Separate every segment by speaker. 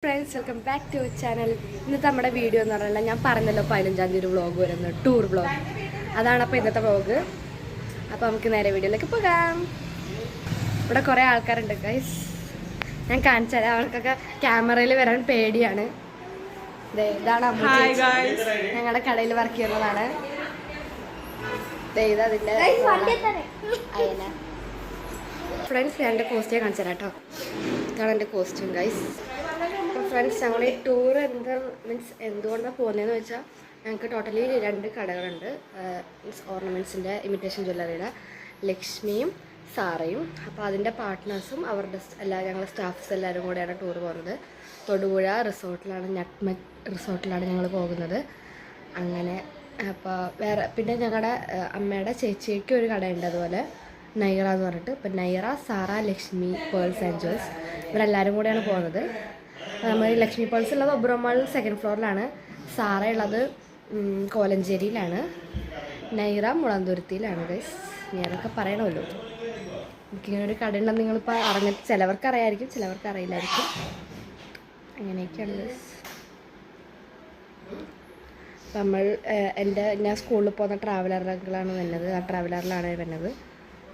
Speaker 1: Friends welcome back to channel. ഇന്നത്തെ നമ്മുടെ video എന്ന് പറഞ്ഞാൽ ഞാൻ പറഞ്ഞല്ലോ 15-ാം തീയതി ഒരു വ്ളോഗ് വരുന്നത്, ടൂർ വ്ളോഗ്. അതാണ് അപ്പോൾ ഇന്നത്തെ വ്ളോഗ്. അപ്പോൾ നമുക്ക് നേരെ വീഡിയോയിലേക്ക് പോകാം. ഇവിടെ കുറേ ആൾക്കാരുണ്ട് ഗൈസ്, ഞാൻ കാണിച്ചു തരാം. അവർക്കൊക്കെ ക്യാമറയിൽ വരാൻ പേടിയാണ്. ഇതാണ് ഞങ്ങളുടെ കടയിൽ വർക്ക് ചെയ്യുന്നതാണ്. അതിൻ്റെ അയന ഫ്രണ്ട്സ്, ഞാൻ എൻ്റെ കോസ്റ്റ്യൂം കാണിച്ചു തരാം കേട്ടോ. ഇതാണ് എൻ്റെ കോസ്റ്റ്യൂം ഗൈസ്. അപ്പോൾ ഫ്രണ്ട്സ്, ഞങ്ങൾ ഈ ടൂർ എന്തുകൊണ്ടാണ് പോകുന്നതെന്ന് വെച്ചാൽ ഞങ്ങൾക്ക് ടോട്ടലി 2 കടകളുണ്ട്. മീൻസ് ഓർണമെൻറ്റ്സിൻ്റെ, ഇമിറ്റേഷൻ ജ്വല്ലറിയുടെ, ലക്ഷ്മിയും സാറയും. അപ്പോൾ അതിൻ്റെ പാർട്ട്നേഴ്സും അവരുടെ ഞങ്ങളുടെ സ്റ്റാഫ്സ് എല്ലാവരും കൂടെയാണ് ടൂർ പോകുന്നത്. തൊടുപുഴ റിസോർട്ടിലാണ് ഞങ്ങൾ പോകുന്നത്. അങ്ങനെ അപ്പോൾ പിന്നെ ഞങ്ങളുടെ അമ്മയുടെ ചേച്ചിക്ക് ഒരു കടയുണ്ട് അതുപോലെ, നൈറ എന്ന് പറഞ്ഞിട്ട്. ഇപ്പം Naira, Sara, Lakshmi pearls and Joyce ഇവരെല്ലാവരും കൂടെയാണ് പോകുന്നത്. നമ്മൾ ലക്ഷ്മി പേൾസ് ഉള്ളത് ഒബ്രോമാൾ 2nd ഫ്ലോറിലാണ്, സാറ ഉള്ളത് കോലഞ്ചേരിയിലാണ്, നൈറ മുളന്തുരുത്തിയിലാണ് ഗൈസ്. ഞാനൊക്കെ പറയണമല്ലോ, എനിക്കിങ്ങനെ ഒരു കടയുണ്ടെന്ന് നിങ്ങളിപ്പോൾ അറിഞ്ഞിട്ട് ചിലവർക്ക് അറിയാമായിരിക്കും, ചിലവർക്ക് അറിയില്ലായിരിക്കും. അങ്ങനെയൊക്കെയാണ് ഗൈസ്. നമ്മൾ ഞാൻ സ്കൂളിൽ പോകുന്ന ട്രാവലറിലാണ് വരുന്നത്. ആ ട്രാവലറിലാണ് വരുന്നത്.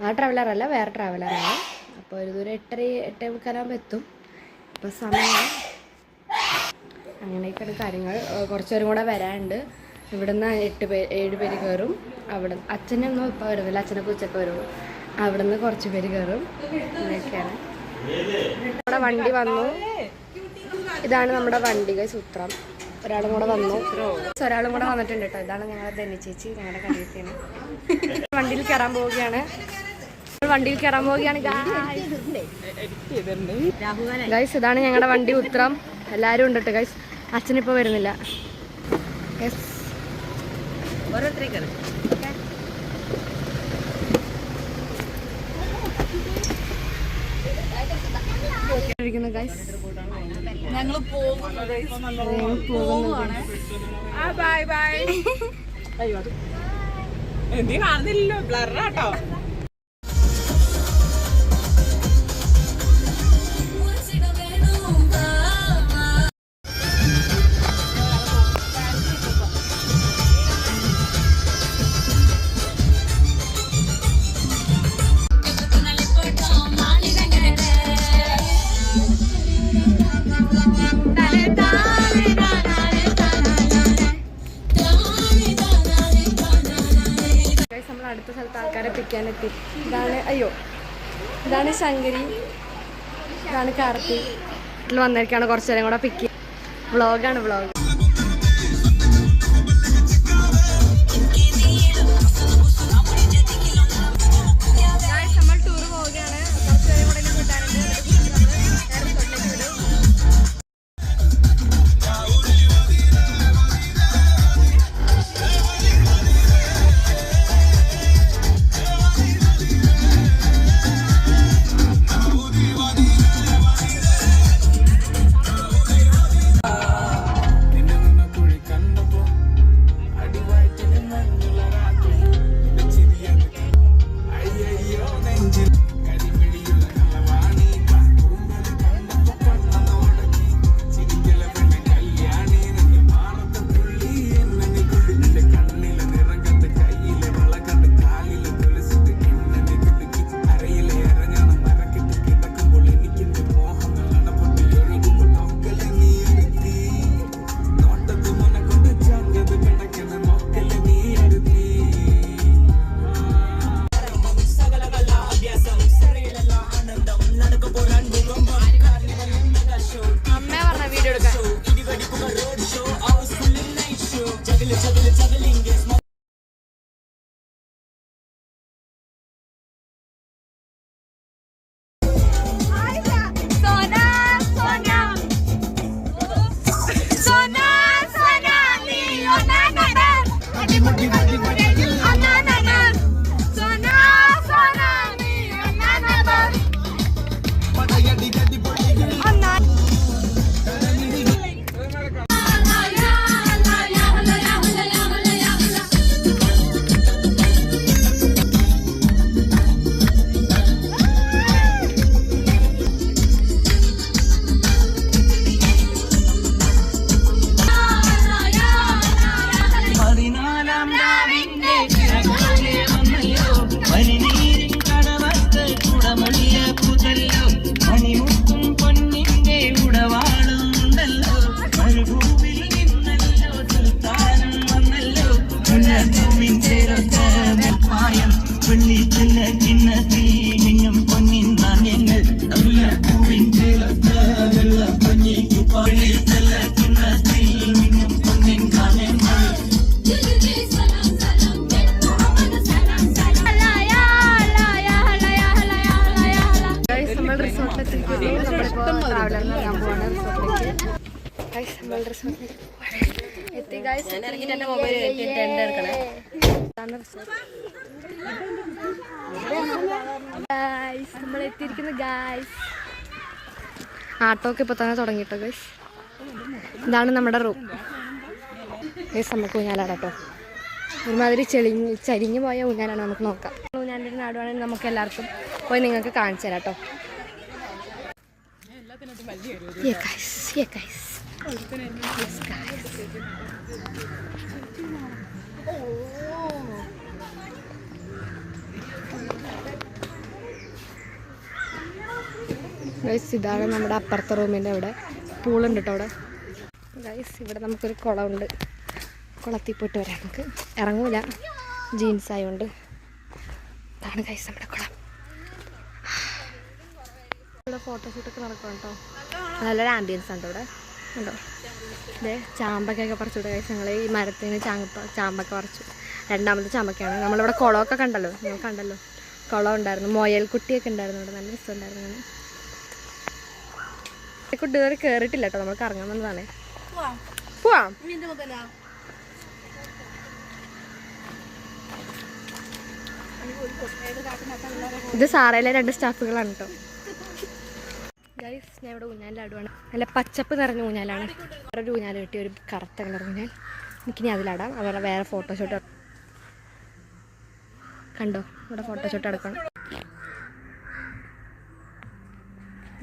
Speaker 1: ആ ട്രാവലറല്ല, വേറെ ട്രാവലറാണ്. അപ്പോൾ ഒരു ദൂരം 8:30-8:45 എത്തും. ഇപ്പോൾ സമയം അങ്ങനെയൊക്കെയാണ് കാര്യങ്ങൾ. കുറച്ചേരും കൂടെ വരാനുണ്ട്. ഇവിടുന്ന് 7 പേര് കയറും. അവിടെ അച്ഛനൊന്നും ഇപ്പോൾ വരുന്നില്ല, അച്ഛനൊക്കെ ഉച്ചയ്ക്ക് വരുള്ളൂ. അവിടെ നിന്ന് കുറച്ച് പേര് കയറും. അങ്ങനെയൊക്കെയാണ്. നമ്മുടെ വണ്ടി വന്നു. ഇതാണ് നമ്മുടെ വണ്ടികൾ സൂത്രം. ഒരാളും കൂടെ വന്നിട്ടുണ്ട് കേട്ടോ. ഇതാണ് ഞങ്ങളുടെ ധന്യ ചേച്ചി, ഞങ്ങളുടെ കടയത്തേന്. വണ്ടിയിൽ കയറാൻ പോവുകയാണ് ഗൈസ്. ഇതാണ് ഞങ്ങളുടെ വണ്ടി ഉത്രം. എല്ലാവരും ഉണ്ട് കേട്ടോ ഗൈസ്. അച്ഛനിപ്പോൾ വരുന്നില്ല. ഗൈസ്
Speaker 2: ഞങ്ങൾ എന്തി കാണുന്നില്ലല്ലോ, ബ്ലറാട്ടോ.
Speaker 1: അടുത്ത സ്ഥലത്ത് ആൾക്കാരെ പിക്കാനെത്തി. ഇതാണ് ശങ്കരി, ഇതാണ് കാർത്തി. വീട്ടിൽ വന്നിരിക്കുകയാണ്. കുറച്ച് നേരം കൂടെ പിക്ക്. വ്ളോഗാണ് വ്ളോഗ്. നമ്മൾ ടൂർ പോവുകയാണ്. കുറച്ച് നേരം കൂടെ കിട്ടാനുണ്ട്. നമ്മൾ റിസോർട്ടിലെത്തിയിരിക്കുന്നു. നമ്മളിപ്പോൾ ട്രാവലറിൽ ഇറങ്ങാൻ പോവാണ് റിസോർട്ടിലേക്ക്. നമ്മൾ റിസോർട്ടിലേക്ക് എത്തി. നമ്മൾ എത്തിയിരിക്കുന്നു ഗായ്സ്. ആട്ടോക്ക് ഇപ്പൊ തന്നെ തുടങ്ങിട്ടോ ഗൈസ്. ഇതാണ് നമ്മുടെ റൂം ഗൈസ്. നമുക്ക് ഊഞ്ഞാലാട്ടോ. ഒരുമാതിരി ചരിഞ്ഞു പോയ ഊഞ്ഞാലാണ്. നമുക്ക് നോക്കാം. ഊഞ്ഞാലിൻ്റെ നാടുവാണെങ്കിൽ നമുക്ക് എല്ലാവർക്കും പോയി നിങ്ങൾക്ക് കാണിച്ചു തരാം കേട്ടോ. ഗൈസ് ഇതാണ് നമ്മുടെ അപ്പുറത്തെ റൂമിൻ്റെ അവിടെ പൂളുണ്ട് കേട്ടോ. അവിടെ ഗൈസ് ഇവിടെ നമുക്കൊരു കുളമുണ്ട്. കുളത്തിൽ പോയിട്ട് വരാം. നമുക്ക് ഇറങ്ങൂല ജീൻസ് ആയതുകൊണ്ട്. ഇതാണ് ഗൈസ് നമ്മുടെ കുളം. ഇവിടെ ഫോട്ടോഷൂട്ടൊക്കെ നടക്കും കേട്ടോ. നല്ലൊരു ആംബിയൻസ് ഉണ്ട് ഇവിടെ. ഉണ്ടോ ഇതേ ചാമ്പക്കൊക്കെ പറിച്ചുവിടെ ഗൈസ്. ഞങ്ങൾ ഈ മരത്തിന് ചാമ്പക്ക പറിച്ചു. രണ്ടാമത്തെ ചാമ്പക്കയാണ്. നമ്മളിവിടെ കുളമൊക്കെ കണ്ടല്ലോ. നിങ്ങൾ കണ്ടല്ലോ കുളം ഉണ്ടായിരുന്നു. മുയൽക്കുട്ടിയൊക്കെ ഉണ്ടായിരുന്നു ഇവിടെ. നല്ല രസമുണ്ടായിരുന്നു. കുട്ടി ഇതുവരെ കയറിയിട്ടില്ല കേട്ടോ. നമ്മൾ കറങ്ങാൻ വന്നതാണ്. പോവാം. ഇത് സാറയിലെ 2 സ്റ്റാഫുകളാണ് കേട്ടോ. ഗൈസ് ഞാൻ ഇവിടെ ഊഞ്ഞാലിലാടുവാണ്. നല്ല പച്ചപ്പ് നിറഞ്ഞ ഊഞ്ഞാലാണ്. വേറൊരു ഊഞ്ഞാൽ കിട്ടി, ഒരു കറുത്ത കളർ ഊഞ്ഞാൽ. എനിക്കിനി അതിലാടാം. അതുപോലെ വേറെ ഫോട്ടോഷൂട്ട് കണ്ടോ. ഇവിടെ ഫോട്ടോഷൂട്ട് എടുക്കണം.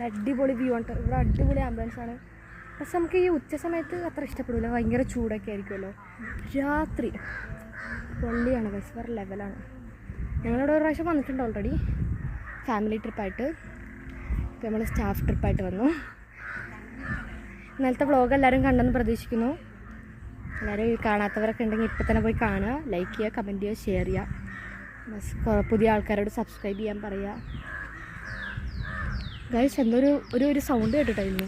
Speaker 1: അടിപൊളി വ്യൂ ആണ്. ഇവിടെ അടിപൊളി ആംബുലൻസ് ആണ്. പക്ഷെ നമുക്ക് ഈ ഉച്ച സമയത്ത് അത്ര ഇഷ്ടപ്പെടില്ല. ഭയങ്കര ചൂടൊക്കെ ആയിരിക്കുമല്ലോ. രാത്രി പൊള്ളിയാണ് ഗൈസ്. വേറെ ലെവലാണ്. ഞങ്ങളിവിടെ ഒരു പ്രാവശ്യം വന്നിട്ടുണ്ട് ഓൾറെഡി ഫാമിലി ട്രിപ്പായിട്ട്. ഇപ്പോൾ നമ്മൾ സ്റ്റാഫ് ട്രിപ്പായിട്ട് വന്നു. ഇന്നലത്തെ വ്ളോഗ് എല്ലാവരും കണ്ടെന്ന് പ്രതീക്ഷിക്കുന്നു. എല്ലാവരും കാണാത്തവരൊക്കെ ഉണ്ടെങ്കിൽ ഇപ്പം തന്നെ പോയി കാണുക. ലൈക്ക് ചെയ്യുക, കമൻറ്റ് ചെയ്യുക, ഷെയർ ചെയ്യുക. പുതിയ ആൾക്കാരോട് സബ്സ്ക്രൈബ് ചെയ്യാൻ പറയുക. ഗൈസ് ഒരു സൗണ്ട് കേട്ടിട്ടായിരുന്നു.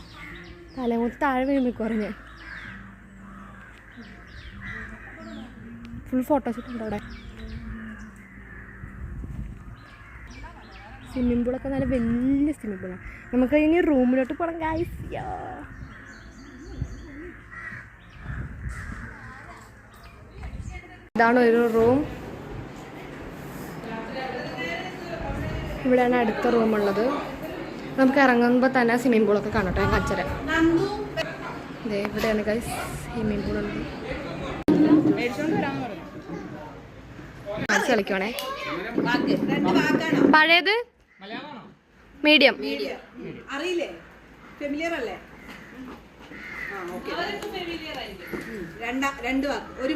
Speaker 1: തലമുത്ത് താഴെ വീഴുന്നു കുറഞ്ഞ്. ഫുൾ ഫോട്ടോഷൂട്ട് ഉണ്ട് അവിടെ. സ്വിമ്മിംഗ് പൂളൊക്കെ നല്ല വലിയ സ്വിമ്മിംഗ് പൂളാണ്. നമുക്ക് ഇനി റൂമിലോട്ട് പോകണം ഗൈസ്. ഇതാണ് ഒരു റൂം. ഇവിടെയാണ് അടുത്ത റൂമുള്ളത്. നമുക്ക് ഇറങ്ങുമ്പോൾ തന്നെ സ്വിമ്മിംഗ് പൂളൊക്കെ കാണട്ടോ. ഞാൻ കാണിച്ചുതരാം. ഇതേ ഇവിടെയാണ് ഗൈസ് സ്വിമ്മിംഗ് പൂളുണ്ട്. കളിക്കുവാണേ. പഴയത് മീഡിയം.
Speaker 2: അറിയില്ലേ? ഫെമിലിയർ അല്ലേ?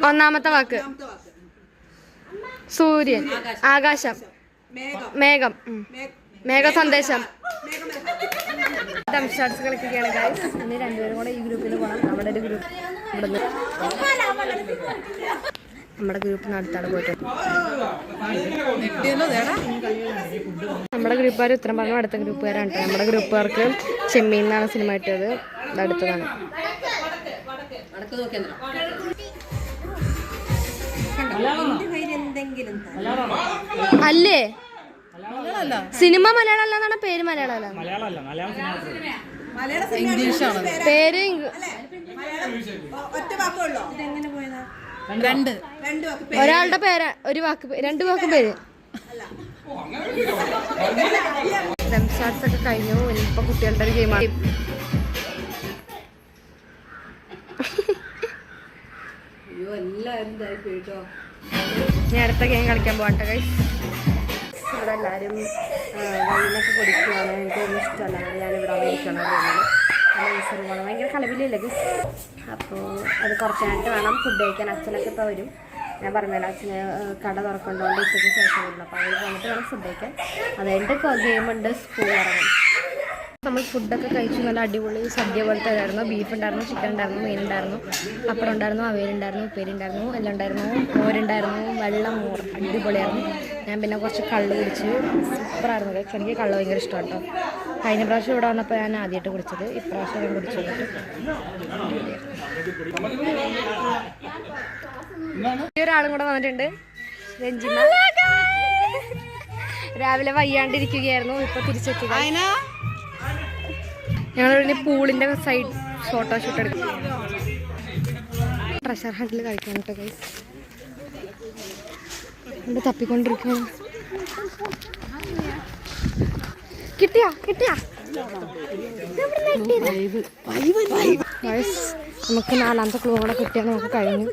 Speaker 1: ഒന്നാമത്തെ വാക്ക് സൂര്യൻ, ആകാശം, മേഘം, മേഘ സന്ദേശം. ഷർട്ട്സ് കളിക്കുകയാണ് ഗൈസ്. ഇനി 2 പേരും കൂടെ ഈ ഗ്രൂപ്പിൽ പോകണം. നമ്മുടെ ഒരു ഗ്രൂപ്പ് ഇവിടുന്ന് നമ്മുടെ ഗ്രൂപ്പിന് അടുത്താണ് പോയിട്ട്. നമ്മുടെ ഗ്രൂപ്പുകാർ ഉത്തരം പറഞ്ഞു. അടുത്ത ഗ്രൂപ്പുകാരാണ് കേട്ടോ. നമ്മുടെ ഗ്രൂപ്പുകാർക്ക് ചെമ്മീൻ എന്നാണ് സിനിമ കിട്ടിയത്. ഇത് അടുത്തതാണ്. അല്ലേ സിനിമ മലയാളം അല്ലെന്നാണ് പേര്. മലയാളം പേര് ഒരാളുടെ പേര് ഒരു വാക്ക് 2 വാക്കും പേര്. ഷാർട്സ് ഒക്കെ കഴിഞ്ഞു. ഇനിയിപ്പോ കുട്ടികളുടെ ഒരു ഗെയിമാണ്. ഞാൻ അടുത്ത ഗെയിം കളിക്കാൻ പോകട്ടെ ഗൈസ്. ഇവിടെ എല്ലാവരും വൈനൊക്കെ കുടിക്കുകയാണ്. എനിക്കൊന്നും ഇഷ്ടമല്ല. ഞാനിവിടെ ഇരിക്കണം. പോകണം. ഭയങ്കര കളവിലല്ലേ ഗൈസ്. അപ്പോൾ അത് കുറച്ചായിട്ട് വേണം ഫുഡ് കഴിക്കാൻ. അച്ഛനൊക്കെ ഇപ്പോൾ വരും. ഞാൻ പറഞ്ഞല്ലോ അച്ഛന് കട തുറക്കൊണ്ടുകൊണ്ട് ഉച്ചയ്ക്ക് ശേഷം വരുന്നു. അപ്പോൾ അവർ വന്നിട്ട് വേണം ഫുഡ് കഴിക്കാൻ. അത് കഴിഞ്ഞിട്ട് ഗെയിമുണ്ട്. സ്കൂൾ ഇറങ്ങും. നമ്മൾ ഫുഡൊക്കെ കഴിച്ചു. നല്ല അടിപൊളി സദ്യ പോലത്തെ ആയിരുന്നു. ബീഫ് ഉണ്ടായിരുന്നു, ചിക്കൻ ഉണ്ടായിരുന്നു, മീൻ ഉണ്ടായിരുന്നു, പപ്പടം ഉണ്ടായിരുന്നു, അവിയലുണ്ടായിരുന്നു, ഉപ്പേരി ഉണ്ടായിരുന്നു, എല്ലാം ഉണ്ടായിരുന്നു, മോരുണ്ടായിരുന്നു, വെള്ളം മോർ അടിപൊളിയായിരുന്നു. ഞാൻ പിന്നെ കുറച്ച് കള്ള് കുടിച്ച്. സൂപ്പറായിരുന്നു. എനിക്ക് കള്ള് ഭയങ്കര ഇഷ്ടമാണ് കേട്ടോ. കഴിഞ്ഞ പ്രാവശ്യം ഇവിടെ വന്നപ്പോൾ ഞാൻ ആദ്യമായിട്ട് കുടിച്ചത്, ഇപ്രാവശ്യം ഞാൻ കുടിച്ചത്. ഒരാളും കൂടെ വന്നിട്ടുണ്ട്, രഞ്ജിമ. രാവിലെ വയ്യാണ്ടിരിക്കുകയായിരുന്നു, ഇപ്പൊ തിരിച്ചെത്തുക. ഞങ്ങളിവിടെ പൂളിന്റെ സൈഡ് ഫോട്ടോഷൂട്ട് എടുക്കും. ട്രഷർ ഹണ്ടിൽ കഴിക്കാൻ കേട്ടോ ഗൈസ്. ഇവിടെ തപ്പിക്കൊണ്ടിരിക്കുന്നു. കിട്ടിയാ നമുക്ക് 4ാമത്തെ ക്ലൂ കൂടെ കിട്ടിയാൽ നമുക്ക് കഴിഞ്ഞു.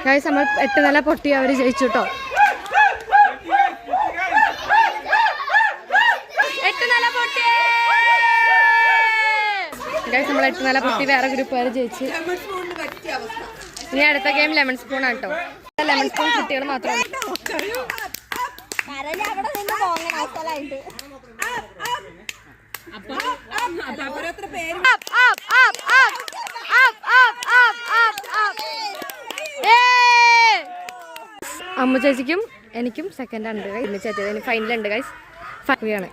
Speaker 1: ഗൈസ് നമ്മൾ 8 നില പൊട്ടി അവര് ജയിച്ചു കേട്ടോ. 8 നില പൊട്ടി ഗൈസ്, നമ്മൾ 8 നില പൊട്ടി വേറെ ഗ്രൂപ്പുകാർ ജയിച്ചു. ഇനി അടുത്ത ഗെയിം ലെമൺ സ്പൂൺ ആണ് കേട്ടോ. ലെമൺ സ്പൂൺ കുട്ടികൾ മാത്രമാണ്. അമ്മ ചേച്ചിക്കും എനിക്കും സെക്കൻഡ് ഉണ്ട് ഗൈസ്. ഇന്ന് ചേച്ചി ഫൈനലുണ്ട് ഗൈസ്. ഫൈനാണ്.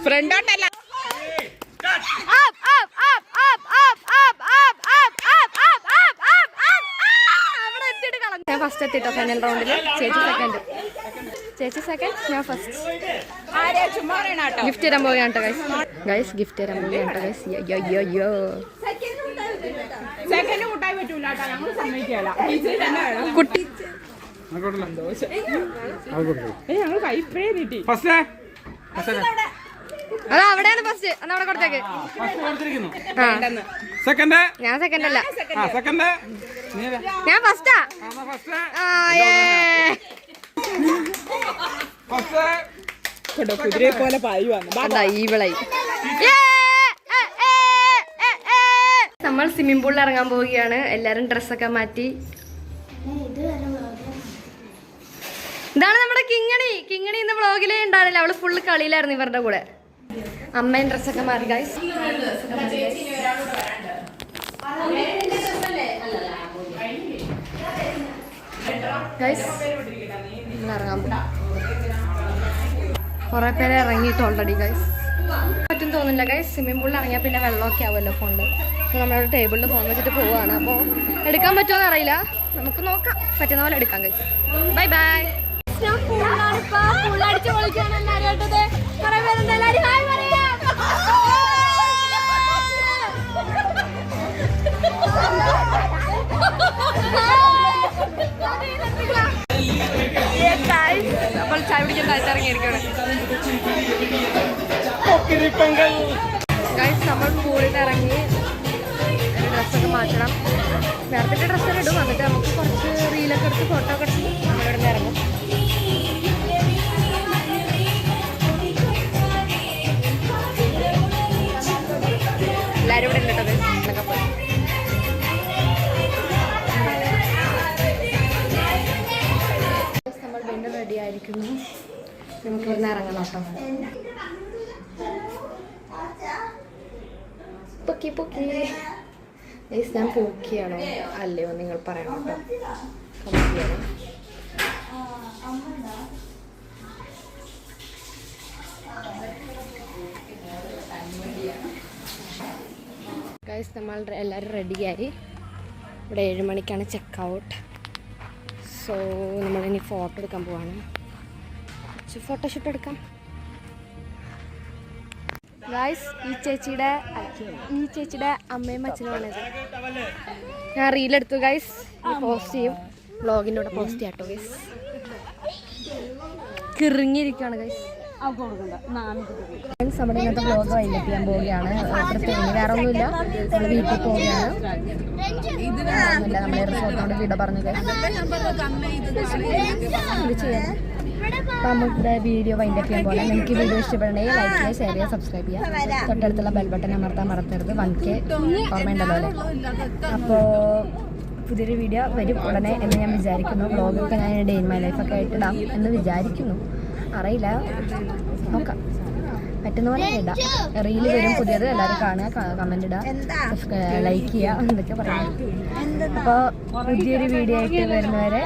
Speaker 1: ഫ്രണ്ടോട്ടല്ല, ഞാൻ ഫസ്റ്റ് എത്തിട്ടോ ഫൈനൽ റൗണ്ടില്. ചേച്ചി സെക്കൻഡ്, ഞാൻ ഫസ്റ്റ്. ഗിഫ്റ്റ് തരാൻ പോവുകയാണ് ഗൈസ്. ഗിഫ്റ്റ് തരാൻ പോവുകയാണ് ഗൈസ്. യോ കുട്ടി അതാ അവിടെയാണ് ഫസ്റ്റ്. എന്നാ അവിടെ കൊടുത്തേക്ക്. ഞാൻ സെക്കൻഡ് അല്ല, ഞാൻ ഫസ്റ്റാ.
Speaker 2: കുതിരയെ പോലെ
Speaker 1: ഈവിളായി. നമ്മൾ സ്വിമ്മിംഗ് പൂളിൽ ഇറങ്ങാൻ പോവുകയാണ്. എല്ലാരും ഡ്രസ്സൊക്കെ മാറ്റി. ഇതാണ് നമ്മുടെ കിങ്ങണി ഇന്ന് വ്ളോഗിലേ ഉണ്ടാവില്ല. അവള് ഫുള്ള് കളിയിലായിരുന്നു ഇവരുടെ കൂടെ. അമ്മയും ഡ്രസ്സൊക്കെ മാറി ഗൈസ്. ഇറങ്ങാൻ കുറെ പേരെ ഇറങ്ങിയിട്ട് ഓൾറെഡി ഗൈസ്. പറ്റും തോന്നില്ല ഗൈസ്. സ്വിമ്മിംഗ് പൂളിൽ ഇറങ്ങിയാൽ പിന്നെ വെള്ളമൊക്കെ ആവുമല്ലോ ഫോണിൽ. അപ്പോൾ നമ്മളൊരു ടേബിളിൽ ഫോൺ വെച്ചിട്ട് പോവുകയാണ്. അപ്പോൾ എടുക്കാൻ പറ്റുമോന്ന് അറിയില്ല, നമുക്ക് നോക്കാം. പറ്റുന്ന പോലെ എടുക്കാം ഗൈസ്. Bye bye. അപ്പോൾ ചായ പിടിക്കാൻ താഴ്ത്തിറങ്ങിയിരിക്കുകയാണ് ഗൈസ്. നമ്മൾ പൂളിൽ ഇറങ്ങി ഡ്രസ്സൊക്കെ മാറ്റണം. നേരത്തെ ഡ്രസ്സൊക്കെ ഇടും. എന്നിട്ട് നമുക്ക് കുറച്ച് റീലൊക്കെ എടുത്ത് ഫോട്ടോ ഒക്കെ എടുത്ത് നമ്മളിവിടെ നിന്ന് ഇറങ്ങും. എല്ലാവരും ഇവിടെ ഉണ്ട് കേട്ടോ. പോയി നമ്മൾ വീണ്ടും റെഡി ആയിരിക്കുന്നു. നമുക്ക് ഇവിടുന്ന് ഇറങ്ങണം കേട്ടോ. പൊക്കി ഞാൻ പോക്കിയാണോ അല്ലയോ നിങ്ങൾ പറയണം കേട്ടോ. കമന്റ് ചെയ്യണം. ഗൈസ് നമ്മൾ എല്ലാവരും റെഡിയായി. ഇവിടെ 7 മണിക്കാണ് ചെക്ക് ഔട്ട്. സോ നമ്മളിനി ഫോട്ടോ എടുക്കാൻ പോവാണ്. ഫോട്ടോഷൂട്ട് എടുക്കാം ഗൈസ്. ഈ ചേച്ചിയുടെ അമ്മയും അച്ഛനുമാണിത്. ഞാൻ റീലെടുത്തു ഗൈസ്. പോസ്റ്റ് ചെയ്യും, വ്ളോഗിൻ്റെ കൂടെ പോസ്റ്റ് ചെയ്യാം കേട്ടോ ഗൈസ്. കിറങ്ങിയിരിക്കുകയാണ് ഗൈസ്. നമ്മുടെ ഇന്നത്തെ വ്ളോഗ് വൈൻഡപ്പ് ചെയ്യാൻ പോവുകയാണ്. പ്രത്യേകം വേറെ ഒന്നുമില്ല. നമ്മൾ വീട്ടിൽ പോവുകയാണ്. നമ്മുടെ റിസോർട്ടിനോട് വീട് പറഞ്ഞു ഗൈസ്. ഇത് ചെയ്യാൻ അപ്പോൾ നമ്മുടെ വീഡിയോ വൈൻഡപ്പ് ചെയ്യാൻ പോലെ. നിങ്ങൾക്ക് വീഡിയോ ഇഷ്ടപ്പെടണമെങ്കിൽ ലൈക്ക് ചെയ്യുക, ഷെയർ ചെയ്യുക, സബ്സ്ക്രൈബ് ചെയ്യുക. തൊട്ടടുത്തുള്ള ബെൽ ബട്ടൺ അമർത്താൻ മറക്കരുത്. 1K ഓർമ്മയുണ്ടല്ലോ അല്ലേ. അപ്പോൾ പുതിയൊരു വീഡിയോ വരും ഉടനെ എന്ന് ഞാൻ വിചാരിക്കുന്നു. വ്ളോഗൊക്കെ ഞാൻ ഡേ ഇൻ മൈ ലൈഫൊക്കെ ആയിട്ട് ഇടാം എന്ന് വിചാരിക്കുന്നു. അറിയില്ല, നോക്കാം, പറ്റുന്ന പോലെ ഇടാം. റീല് വരും പുതിയത്, എല്ലാവരും കാണുക, കമന്റ് ഇടുക, ലൈക്ക് ചെയ്യുക, എന്തൊക്കെ പറയാം. അപ്പോൾ പുതിയൊരു വീഡിയോ ആയിട്ട് വരുന്നവരെ